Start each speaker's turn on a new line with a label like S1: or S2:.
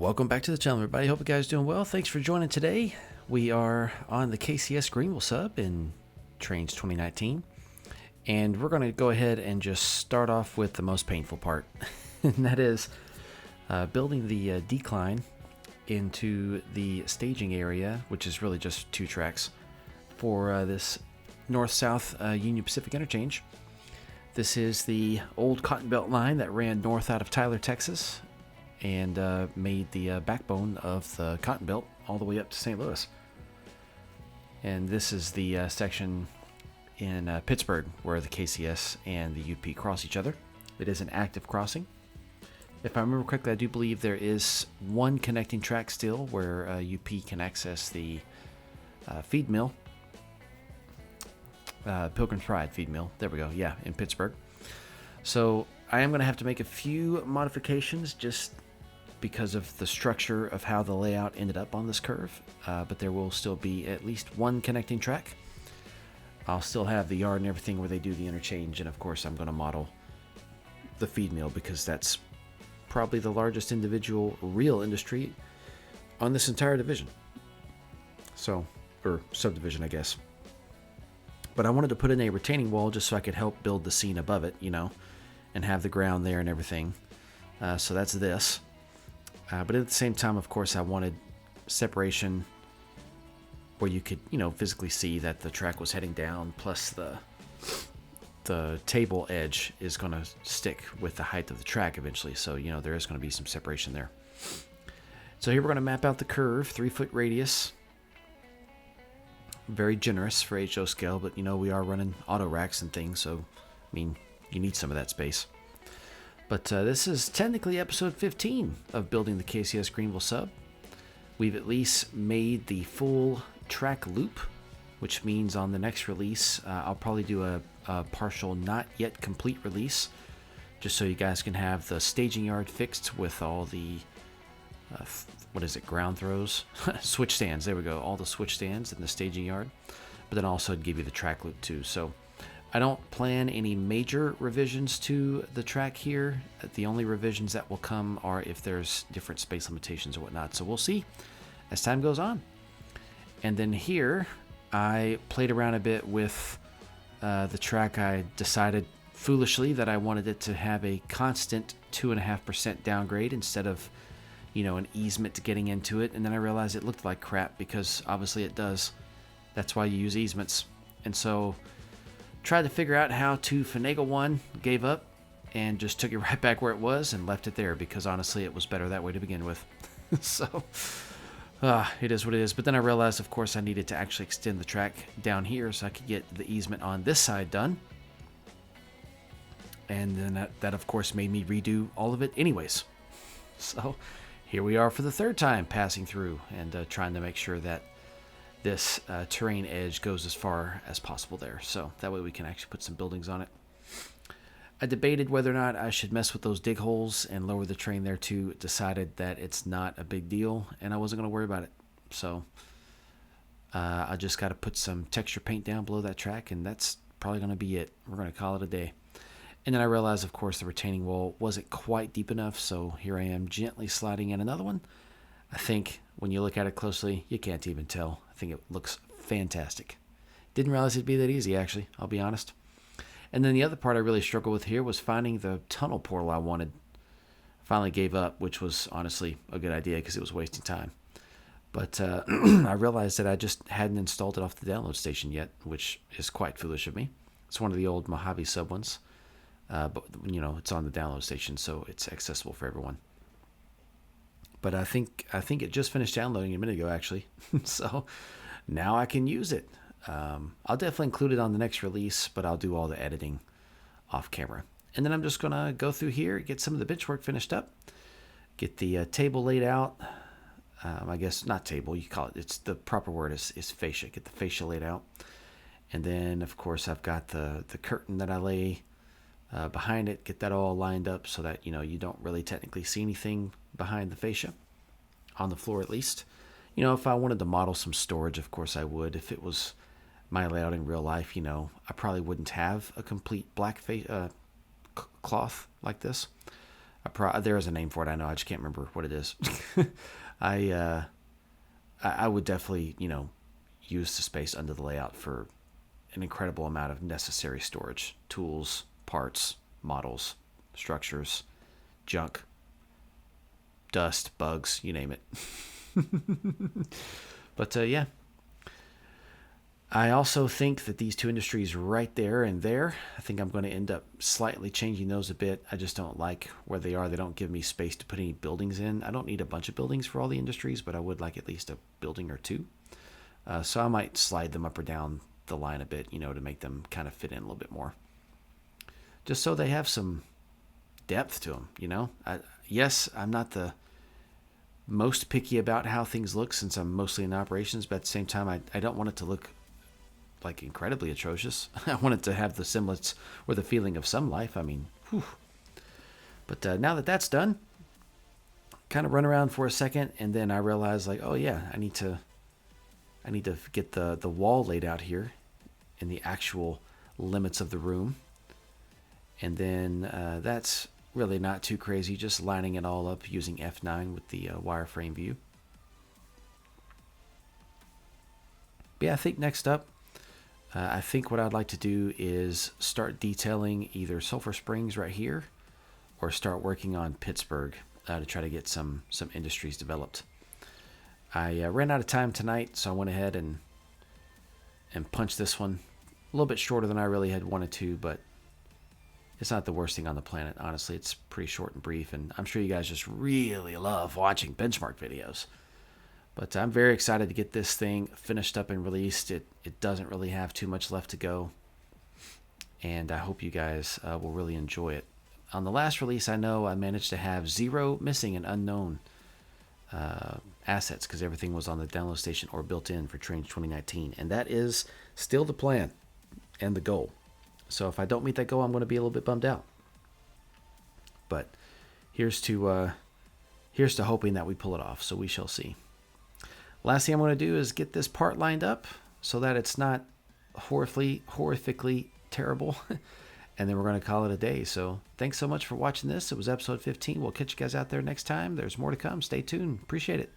S1: Welcome back to the channel, everybody. Hope you guys are doing well. Thanks for joining today. We are on the KCS Greenville Sub in trainz 2019, and we're going to go ahead and just start off with the most painful part, and that is building the decline into the staging area, which is really just 2 tracks for this north-south Union Pacific interchange. This is the old Cotton Belt line that ran north out of Tyler, Texas, and made the backbone of the Cotton Belt all the way up to St. Louis. And this is the section in Pittsburgh where the KCS and the UP cross each other. It is an active crossing. If I remember correctly, I do believe there is one connecting track still where UP can access the feed mill. Pilgrim's Pride feed mill. There we go. Yeah, in Pittsburgh. So I am going to have to make a few modifications just because of the structure of how the layout ended up on this curve, but there will still be at least one connecting track. I'll still have the yard and everything where they do the interchange, and of course I'm going to model the feed mill because that's probably the largest individual real industry on this entire division. So, or subdivision, I guess. But I wanted to put in a retaining wall just so I could help build the scene above it, you know, and have the ground there and everything. So that's this. But at the same time, of course, I wanted separation where you could, you know, physically see that the track was heading down, plus the table edge is going to stick with the height of the track eventually. So, you know, there is going to be some separation there. So here we're going to map out the curve, 3-foot radius. Very generous for HO scale, but, you know, we are running auto racks and things, so, I mean, you need some of that space. But this is technically episode 15 of building the KCS Greenville Sub. We've at least made the full track loop, which means on the next release, I'll probably do a partial not yet complete release, just so you guys can have the staging yard fixed with all the, ground throws? Switch stands, there we go, all the switch stands in the staging yard, but then also give you the track loop too. So I don't plan any major revisions to the track here. The only revisions that will come are if there's different space limitations or whatnot. So we'll see as time goes on. And then here, I played around a bit with the track. I decided foolishly that I wanted it to have a constant 2.5% downgrade instead of, you know, an easement to getting into it. And then I realized it looked like crap because obviously it does. That's why you use easements. And so tried to figure out how to finagle one, gave up, and just took it right back where it was and left it there because honestly it was better that way to begin with. So it is what it is. But then I realized, of course, I needed to actually extend the track down here so I could get the easement on this side done. And then that of course made me redo all of it anyways. So here we are for the 3rd time passing through and trying to make sure that this terrain edge goes as far as possible there, so that way we can actually put some buildings on it. I debated whether or not I should mess with those dig holes and lower the train there too. Decided that it's not a big deal and I wasn't going to worry about it. So I just got to put some texture paint down below that track, and that's probably going to be it. We're going to call it a day. And then I realized, of course, the retaining wall wasn't quite deep enough, so here I am gently sliding in another one. I think when you look at it closely, you can't even tell. I think it looks fantastic. Didn't realize it'd be that easy, actually, I'll be honest. And then the other part I really struggled with here was finding the tunnel portal I wanted. Finally gave up, which was honestly a good idea because it was wasting time. But I realized that I just hadn't installed it off the download station yet, which is quite foolish of me. It's one of the old Mojave Sub ones. But, you know, it's on the download station, so it's accessible for everyone. But I think it just finished downloading a minute ago, actually. So now I can use it. I'll definitely include it on the next release, but I'll do all the editing off camera. And then I'm just going to go through here, get some of the benchwork finished up, get the table laid out. I guess not table, you call it. It's the proper word is fascia. Get the fascia laid out. And then, of course, I've got the curtain that I lay behind it, get that all lined up so that, you know, you don't really technically see anything behind the fascia, on the floor at least. You know, if I wanted to model some storage, of course I would. If it was my layout in real life, you know, I probably wouldn't have a complete black cloth like this. There is a name for it. I know. I just can't remember what it is. I would definitely, use the space under the layout for an incredible amount of necessary storage, tools, parts, models, structures, junk, dust, bugs, you name it. But yeah, I also think that these two industries right there and there, I think I'm going to end up slightly changing those a bit. I just don't like where they are. They don't give me space to put any buildings in. I don't need a bunch of buildings for all the industries, but I would like at least a building or two. So I might slide them up or down the line a bit, to make them kind of fit in a little bit more. Just so they have some depth to them, Yes, I'm not the most picky about how things look since I'm mostly in operations, but at the same time, I don't want it to look like incredibly atrocious. I want it to have the semblance or the feeling of some life. I mean, whew. But now that that's done, kind of run around for a second, and then I realize, like, oh yeah, I need to get the wall laid out here in the actual limits of the room. And then that's really not too crazy, just lining it all up using F9 with the wireframe view. But yeah, I think next up, I think what I'd like to do is start detailing either Sulphur Springs right here or start working on Pittsburgh to try to get some industries developed. I ran out of time tonight, so I went ahead and punched this one a little bit shorter than I really had wanted to, but it's not the worst thing on the planet. Honestly, it's pretty short and brief, and I'm sure you guys just really love watching Benchmark videos. But I'm very excited to get this thing finished up and released. It doesn't really have too much left to go, and I hope you guys will really enjoy it. On the last release, I know I managed to have 0 missing and unknown assets because everything was on the download station or built in for trainz 2019, and that is still the plan and the goal. So if I don't meet that goal, I'm going to be a little bit bummed out. But here's to hoping that we pull it off. So we shall see. Last thing I'm going to do is get this part lined up so that it's not horrifically terrible. And then we're going to call it a day. So thanks so much for watching this. It was episode 15. We'll catch you guys out there next time. There's more to come. Stay tuned. Appreciate it.